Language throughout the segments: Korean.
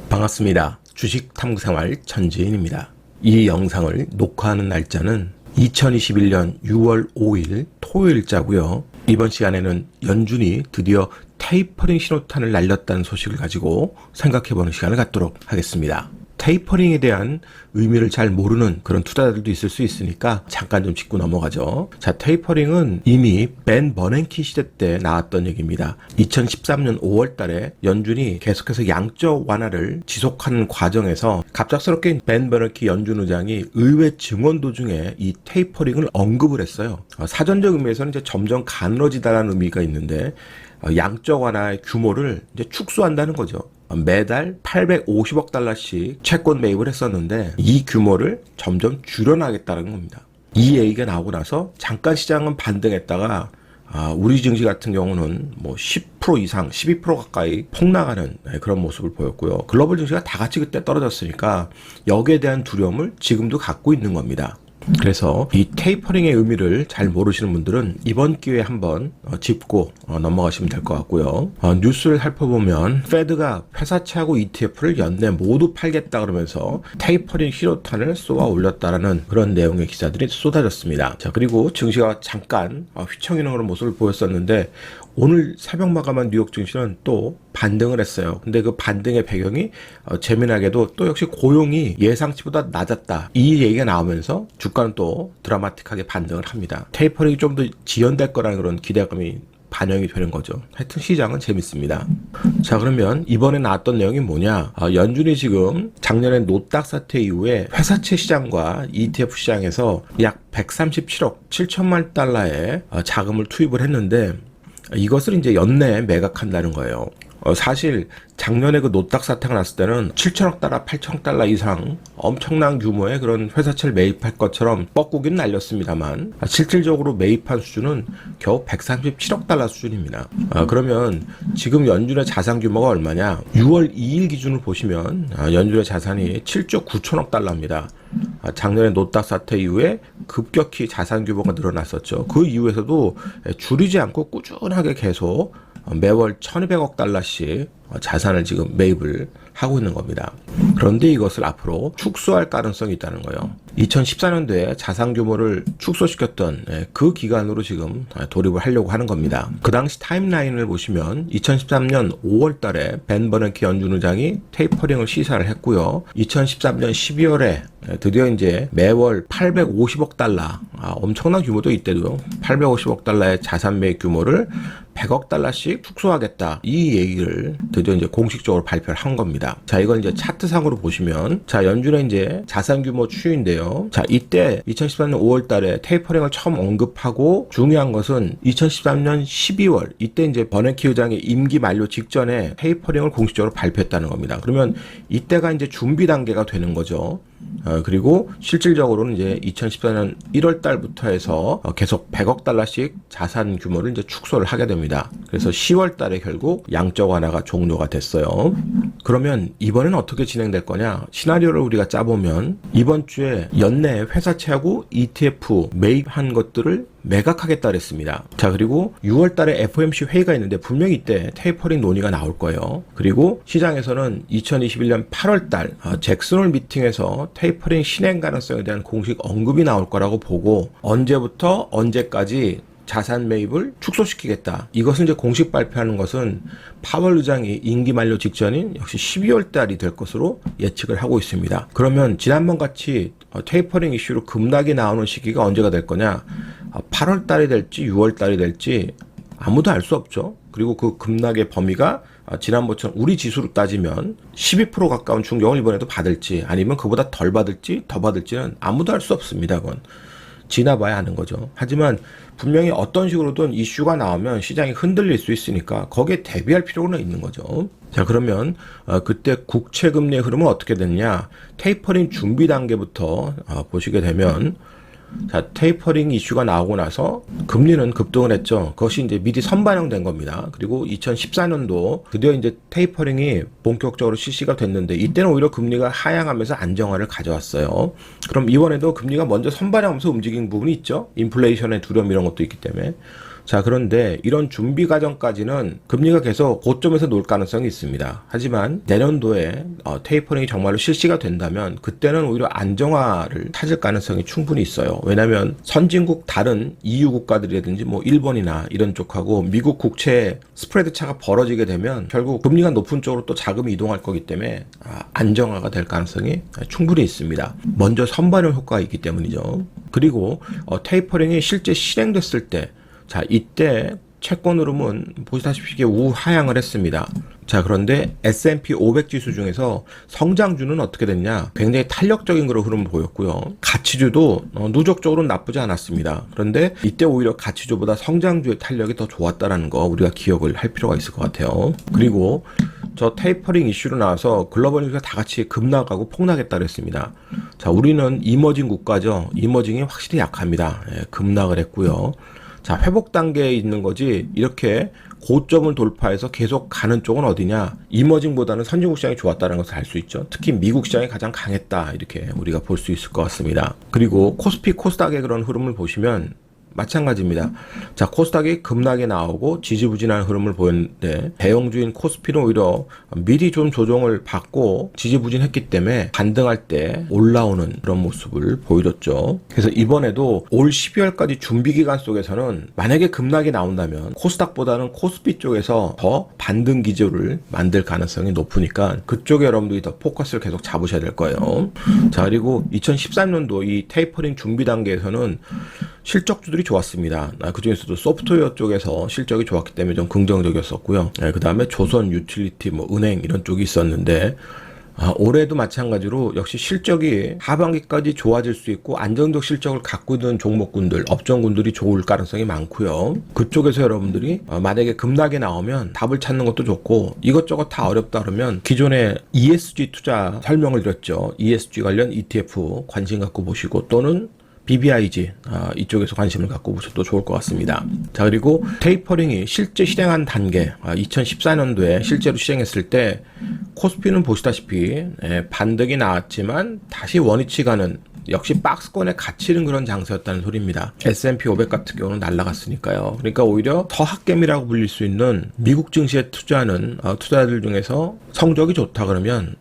반갑습니다. 주식탐구생활 전지인입니다. 이 영상을 녹화하는 날짜는 2021년 6월 5일 토요일자고요. 이번 시간에는 연준이 드디어 테이퍼링 신호탄을 날렸다는 소식을 가지고 생각해보는 시간을 갖도록 하겠습니다. 테이퍼링에 대한 의미를 잘 모르는 그런 투자자들도 있을 수 있으니까 잠깐 좀 짚고 넘어가죠. 자, 테이퍼링은 이미 벤 버냉키 시대 때 나왔던 얘기입니다. 2013년 5월 달에 연준이 계속해서 양적 완화를 지속하는 과정에서 갑작스럽게 벤 버냉키 연준 의장이 의회 증언 도중에 이 테이퍼링을 언급을 했어요. 사전적 의미에서는 이제 점점 가늘어지다라는 의미가 있는데 양적 완화의 규모를 이제 축소한다는 거죠. 매달 850억 달러씩 채권 매입을 했었는데 이 규모를 점점 줄여나가겠다는 겁니다. 이 얘기가 나오고 나서 잠깐 시장은 반등했다가 우리 증시 같은 경우는 뭐 10% 이상, 12% 가까이 폭락하는 그런 모습을 보였고요. 글로벌 증시가 다 같이 그때 떨어졌으니까 여기에 대한 두려움을 지금도 갖고 있는 겁니다. 그래서 이 테이퍼링의 의미를 잘 모르시는 분들은 이번 기회에 한번 짚고 넘어가시면 될 것 같고요. 뉴스를 살펴보면 페드가 회사채하고 ETF를 연내 모두 팔겠다 그러면서 테이퍼링 신호탄을 쏘아 올렸다라는 그런 내용의 기사들이 쏟아졌습니다. 자, 그리고 증시가 잠깐 휘청이는 그런 모습을 보였었는데 오늘 새벽 마감한 뉴욕 증시는 또 반등을 했어요. 근데 그 반등의 배경이 재미나게도 또 역시 고용이 예상치보다 낮았다. 이 얘기가 나오면서 주가는 또 드라마틱하게 반등을 합니다. 테이퍼링이 좀 더 지연될 거라는 그런 기대감이 반영이 되는 거죠. 하여튼 시장은 재밌습니다. 자, 그러면 이번에 나왔던 내용이 뭐냐? 연준이 지금 작년에 노딱 사태 이후에 회사채 시장과 ETF 시장에서 약 137억 7천만 달러의 자금을 투입을 했는데 이것을 이제 연내에 매각한다는 거예요. 사실 작년에 그 노딱 사태가 났을 때는 7천억 달러, 8천억 달러 이상 엄청난 규모의 그런 회사채를 매입할 것처럼 뻐꾸기는 날렸습니다만 실질적으로 매입한 수준은 겨우 137억 달러 수준입니다. 그러면 지금 연준의 자산 규모가 얼마냐? 6월 2일 기준을 보시면 연준의 자산이 7조 9천억 달러입니다. 작년에 노딱 사태 이후에 급격히 자산 규모가 늘어났었죠. 그 이후에서도 줄이지 않고 꾸준하게 계속 매월 1200억 달러씩 자산을 지금 매입을 하고 있는 겁니다. 그런데 이것을 앞으로 축소할 가능성이 있다는 거예요. 2014년도에 자산 규모를 축소시켰던 그 기간으로 지금 돌입을 하려고 하는 겁니다. 그 당시 타임라인을 보시면 2013년 5월 달에 벤 버냉키 연준 의장이 테이퍼링을 시사를 했고요. 2013년 12월에 드디어 이제 매월 850억 달러, 엄청난 규모도 이때도 850억 달러의 자산 매입 규모를 100억 달러씩 축소하겠다. 이 얘기를 드디어 이제 공식적으로 발표를 한 겁니다. 자, 이건 이제 차트상으로 보시면, 자, 연준의 이제 자산 규모 추이인데요. 자, 이때 2013년 5월 달에 테이퍼링을 처음 언급하고 중요한 것은 2013년 12월, 이때 이제 버냉키 의장의 임기 만료 직전에 테이퍼링을 공식적으로 발표했다는 겁니다. 그러면 이때가 이제 준비 단계가 되는 거죠. 그리고 실질적으로는 이제 2014년 1월 달부터 해서 계속 100억 달러씩 자산 규모를 이제 축소를 하게 됩니다. 그래서 10월 달에 결국 양적 완화가 종료가 됐어요. 그러면 이번에는 어떻게 진행될 거냐? 시나리오를 우리가 짜보면 이번 주에 연내 회사채하고 ETF 매입한 것들을 매각하겠다 그랬습니다. 자, 그리고 6월 달에 FOMC 회의가 있는데 분명히 이때 테이퍼링 논의가 나올 거예요. 그리고 시장에서는 2021년 8월 달 잭슨홀 미팅에서 테이퍼링 실행 가능성에 대한 공식 언급이 나올 거라고 보고 언제부터 언제까지 자산 매입을 축소시키겠다. 이것을 이제 공식 발표하는 것은 파월 의장이 임기 만료 직전인 역시 12월 달이 될 것으로 예측을 하고 있습니다. 그러면 지난번 같이 테이퍼링 이슈로 급락이 나오는 시기가 언제가 될 거냐? 8월 달이 될지 6월 달이 될지 아무도 알 수 없죠. 그리고 그 급락의 범위가 지난번처럼 우리 지수로 따지면 12% 가까운 충격을 이번에도 받을지 아니면 그보다 덜 받을지 더 받을지는 아무도 알 수 없습니다. 그건 지나봐야 하는 거죠. 하지만 분명히 어떤 식으로든 이슈가 나오면 시장이 흔들릴 수 있으니까 거기에 대비할 필요는 있는 거죠. 자, 그러면 그때 국채 금리의 흐름은 어떻게 됐냐? 테이퍼링 준비 단계부터 보시게 되면 자, 테이퍼링 이슈가 나오고 나서 금리는 급등을 했죠. 그것이 이제 미리 선반영된 겁니다. 그리고 2014년도 드디어 이제 테이퍼링이 본격적으로 실시가 됐는데 이때는 오히려 금리가 하향하면서 안정화를 가져왔어요. 그럼 이번에도 금리가 먼저 선반영하면서 움직인 부분이 있죠. 인플레이션의 두려움 이런 것도 있기 때문에. 자, 그런데 이런 준비 과정까지는 금리가 계속 고점에서 놀 가능성이 있습니다. 하지만 내년도에 테이퍼링이 정말로 실시가 된다면 그때는 오히려 안정화를 찾을 가능성이 충분히 있어요. 왜냐하면 선진국 다른 EU 국가들이라든지 뭐 일본이나 이런 쪽하고 미국 국채 스프레드 차가 벌어지게 되면 결국 금리가 높은 쪽으로 또 자금이 이동할 거기 때문에 안정화가 될 가능성이 충분히 있습니다. 먼저 선반영 효과가 있기 때문이죠. 그리고 테이퍼링이 실제 실행됐을 때, 자, 이때 채권 흐름은 보시다시피 우하향을 했습니다. 자, 그런데 S&P 500 지수 중에서 성장주는 어떻게 됐냐? 굉장히 탄력적인 그런 흐름을 보였고요. 가치주도 누적적으로는 나쁘지 않았습니다. 그런데 이때 오히려 가치주보다 성장주의 탄력이 더 좋았다는 거 우리가 기억을 할 필요가 있을 것 같아요. 그리고 저 테이퍼링 이슈로 나와서 글로벌 뉴스가 다 같이 급락하고 폭락했다 그랬습니다. 자, 우리는 이머징 국가죠. 이머징이 확실히 약합니다. 급락을 했고요. 자, 회복 단계에 있는 거지 이렇게 고점을 돌파해서 계속 가는 쪽은 어디냐? 이머징보다는 선진국 시장이 좋았다는 것을 알 수 있죠. 특히 미국 시장이 가장 강했다 이렇게 우리가 볼 수 있을 것 같습니다. 그리고 코스피 코스닥의 그런 흐름을 보시면 마찬가지입니다. 자, 코스닥이 급락이 나오고 지지부진한 흐름을 보였는데 대형주인 코스피는 오히려 미리 좀 조정을 받고 지지부진했기 때문에 반등할 때 올라오는 그런 모습을 보여줬죠. 그래서 이번에도 올 12월까지 준비기간 속에서는 만약에 급락이 나온다면 코스닥보다는 코스피 쪽에서 더 반등 기조를 만들 가능성이 높으니까 그쪽에 여러분들이 더 포커스를 계속 잡으셔야 될 거예요. 자, 그리고 2013년도 이 테이퍼링 준비 단계에서는 실적주들이 좋았습니다. 그중에서도 소프트웨어 쪽에서 실적이 좋았기 때문에 좀 긍정적이었었고요. 그 다음에 조선, 유틸리티, 뭐 은행 이런 쪽이 있었는데 올해도 마찬가지로 역시 실적이 하반기까지 좋아질 수 있고 안정적 실적을 갖고 있는 종목군들, 업종군들이 좋을 가능성이 많고요. 그쪽에서 여러분들이 만약에 급락이 나오면 답을 찾는 것도 좋고 이것저것 다 어렵다 그러면 기존에 ESG 투자 설명을 드렸죠. ESG 관련 ETF 관심 갖고 보시고 또는 BBIG 이쪽에서 관심을 갖고 보셔도 좋을 것 같습니다. 자, 그리고 테이퍼링이 실제 실행한 단계 2014년도에 실제로 시행했을 때 코스피는 보시다시피 반등이 나왔지만 다시 원위치 가는 역시 박스권에 갇히는 그런 장세였다는 소리입니다. S&P 500 같은 경우는 날아갔으니까요. 그러니까 오히려 더 핫겜이라고 불릴 수 있는 미국 증시에 투자하는 투자자들 중에서 성적이 좋다 그러면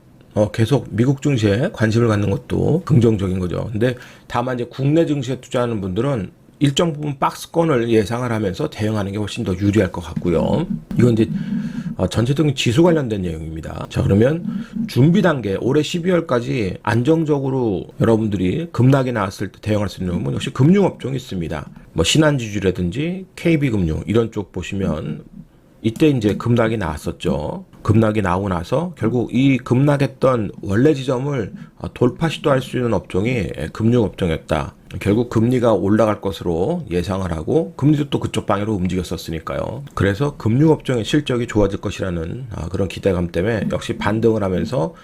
계속 미국 증시에 관심을 갖는 것도 긍정적인 거죠. 근데 다만 이제 국내 증시에 투자하는 분들은 일정 부분 박스권을 예상을 하면서 대응하는 게 훨씬 더 유리할 것 같고요. 이건 이제 전체적인 지수 관련된 내용입니다. 자, 그러면 준비 단계 올해 12월까지 안정적으로 여러분들이 급락이 나왔을 때 대응할 수 있는 건 역시 금융업종이 있습니다. 뭐 신한지주라든지 KB금융 이런 쪽 보시면 이때 이제 급락이 나왔었죠. 급락이 나오고 나서 결국 이 급락했던 원래 지점을 돌파 시도할 수 있는 업종이 금융업종이었다. 결국 금리가 올라갈 것으로 예상을 하고 금리도 또 그쪽 방향으로 움직였었으니까요. 그래서 금융업종의 실적이 좋아질 것이라는 그런 기대감 때문에 역시 반등을 하면서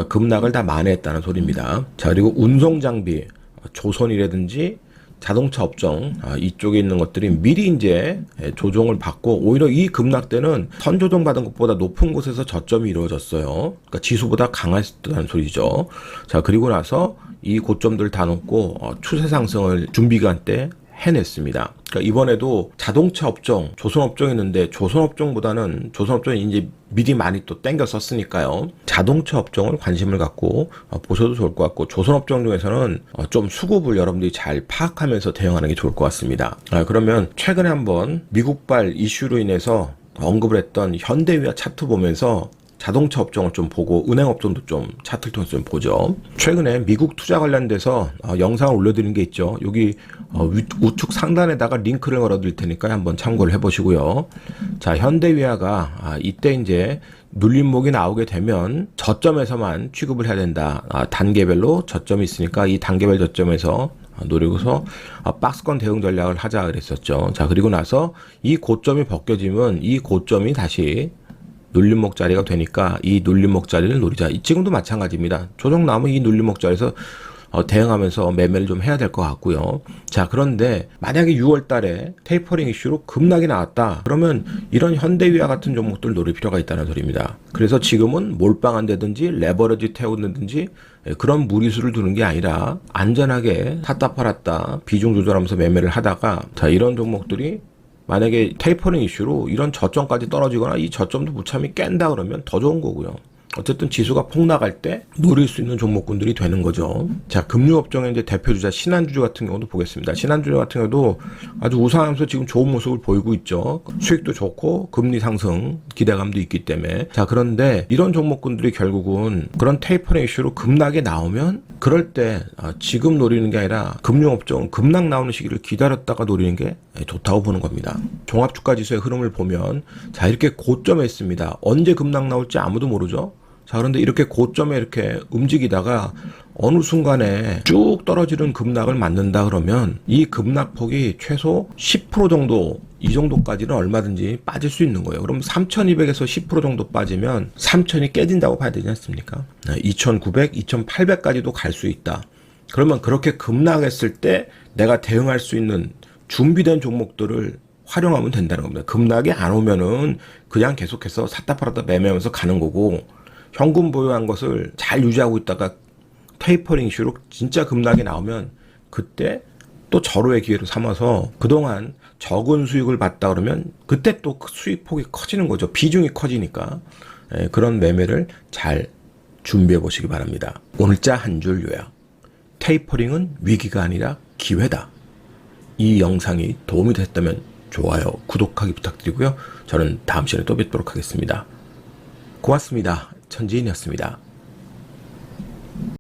급락을 다 만회했다는 소리입니다. 자, 그리고 운송장비, 조선이라든지 자동차 업종 이쪽에 있는 것들이 미리 이제 조정을 받고 오히려 이 급락 때는 선조정 받은 것보다 높은 곳에서 저점이 이루어졌어요. 그러니까 지수보다 강했다는 소리죠. 자, 그리고 나서 이 고점들 다 놓고 추세 상승을 준비기간 때 해냈습니다. 그러니까 이번에도 자동차 업종, 조선 업종이었는데 조선 업종보다는 조선 업종이 이제 미리 많이 또 땡겨 썼으니까요. 자동차 업종을 관심을 갖고 보셔도 좋을 것 같고 조선 업종 중에서는 좀 수급을 여러분들이 잘 파악하면서 대응하는 게 좋을 것 같습니다. 그러면 최근에 한번 미국발 이슈로 인해서 언급을 했던 현대위아 차트 보면서 자동차 업종을 좀 보고 은행 업종도 좀 차트를 통해서 좀 보죠. 최근에 미국 투자 관련돼서 영상을 올려드린 게 있죠. 여기 우측 상단에다가 링크를 걸어드릴 테니까 한번 참고를 해보시고요. 자, 현대위아가 이때 이제 눌림목이 나오게 되면 저점에서만 취급을 해야 된다. 단계별로 저점이 있으니까 이 단계별 저점에서 노리고서 박스권 대응 전략을 하자 그랬었죠. 자, 그리고 나서 이 고점이 벗겨지면 이 고점이 다시 눌림목 자리가 되니까 이 눌림목 자리를 노리자. 지금도 마찬가지입니다. 조정 나오면 이 눌림목 자리에서 대응하면서 매매를 좀 해야 될 것 같고요. 자, 그런데 만약에 6월 달에 테이퍼링 이슈로 급락이 나왔다. 그러면 이런 현대위아 같은 종목들 노릴 필요가 있다는 소리입니다. 그래서 지금은 몰빵한다든지 레버리지 태우든지 그런 무리수를 두는 게 아니라 안전하게 샀다 팔았다 비중 조절하면서 매매를 하다가 자, 이런 종목들이 만약에 테이퍼링 이슈로 이런 저점까지 떨어지거나 이 저점도 무참히 깬다 그러면 더 좋은 거고요. 어쨌든 지수가 폭락할 때 노릴 수 있는 종목군들이 되는 거죠. 자, 금융업종의 이제 대표주자 신한주주 같은 경우도 보겠습니다. 신한주주 같은 경우도 아주 우상하면서 지금 좋은 모습을 보이고 있죠. 수익도 좋고 금리 상승 기대감도 있기 때문에. 자, 그런데 이런 종목군들이 결국은 그런 테이퍼링 이슈로 급락이 나오면 그럴 때 지금 노리는 게 아니라 금융업종은 급락 나오는 시기를 기다렸다가 노리는 게 좋다고 보는 겁니다. 종합주가지수의 흐름을 보면 자, 이렇게 고점에 있습니다. 언제 급락 나올지 아무도 모르죠. 자, 그런데 이렇게 고점에 이렇게 움직이다가 어느 순간에 쭉 떨어지는 급락을 맞는다 그러면 이 급락폭이 최소 10% 정도, 이 정도까지는 얼마든지 빠질 수 있는 거예요. 그럼 3200에서 10% 정도 빠지면 3000이 깨진다고 봐야 되지 않습니까? 2900, 2800까지도 갈 수 있다. 그러면 그렇게 급락했을 때 내가 대응할 수 있는 준비된 종목들을 활용하면 된다는 겁니다. 급락이 안 오면은 그냥 계속해서 샀다 팔았다 매매하면서 가는 거고, 현금 보유한 것을 잘 유지하고 있다가 테이퍼링 이슈로 진짜 급락이 나오면 그때 또 절호의 기회로 삼아서 그동안 적은 수익을 봤다 그러면 그때 또 수익폭이 커지는 거죠. 비중이 커지니까. 그런 매매를 잘 준비해 보시기 바랍니다. 오늘자 한 줄 요약. 테이퍼링은 위기가 아니라 기회다. 이 영상이 도움이 됐다면 좋아요, 구독하기 부탁드리고요. 저는 다음 시간에 또 뵙도록 하겠습니다. 고맙습니다. 천지인이었습니다.